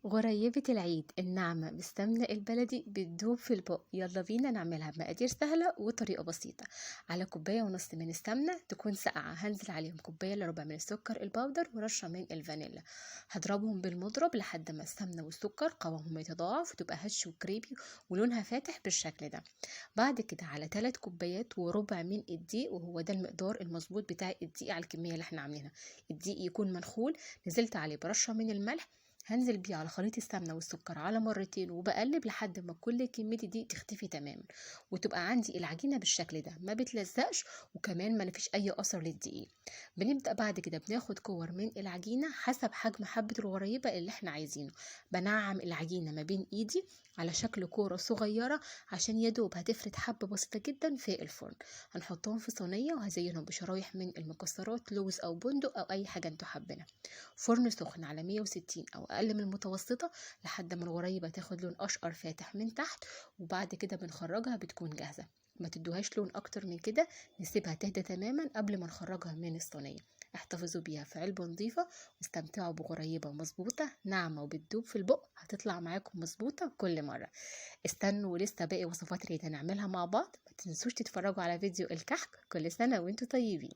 غريبة العيد الناعمة بالسمنة البلدي بتدوب في البق. يلا بينا نعملها بمقادير سهلة وطريقة بسيطة. على كوباية ونص من السمنة تكون ساقعة هنزل عليهم كوباية الا ربع من السكر الباودر ورشة من الفانيلا. هضربهم بالمضرب لحد ما السمنة والسكر قوامهم يتضاعف وتبقى هش وكريمي ولونها فاتح بالشكل ده. بعد كده على 3 كوبايات وربع من الدقيق، وهو ده المقدار المظبوط بتاع الدقيق على الكمية اللي احنا عاملينها. الدقيق يكون منخول، نزلت عليه برشة من الملح، هنزل بيه على خليط السمنة والسكر على مرتين وبقلب لحد ما كل كمية دي تختفي تماما، وتبقى عندي العجينة بالشكل ده ما بتلزقش، وكمان ما فيش اي اثر للدقيق. بنبدأ بعد كده بناخد كور من العجينة حسب حجم حبة الغريبة اللي احنا عايزينه. بنعم العجينة ما بين ايدي على شكل كورة صغيرة عشان يدوب هتفرد حبة بسيطة جدا في الفرن. هنحطهم في صينية وهزينهم بشرايح من المكسرات، لوز او بندق او اي حاجة انتوا حابينها. فرن سخن على 160 او اقل من المتوسطة لحد ما الغريبة تاخد لون اشقر فاتح من تحت، وبعد كده بنخرجها بتكون جاهزة. ما تدوهاش لون اكتر من كده، نسيبها تهدى تماما قبل ما نخرجها من الصينية. احتفظوا بيها في علبة نظيفة واستمتعوا بغريبة مظبوطة ناعمة وبتدوب في البق، هتطلع معاكم مظبوطة كل مرة. استنوا لسه باقي وصفات اللي هنعملها مع بعض. ما تنسوش تتفرجوا على فيديو الكحك. كل سنة وانتوا طيبين.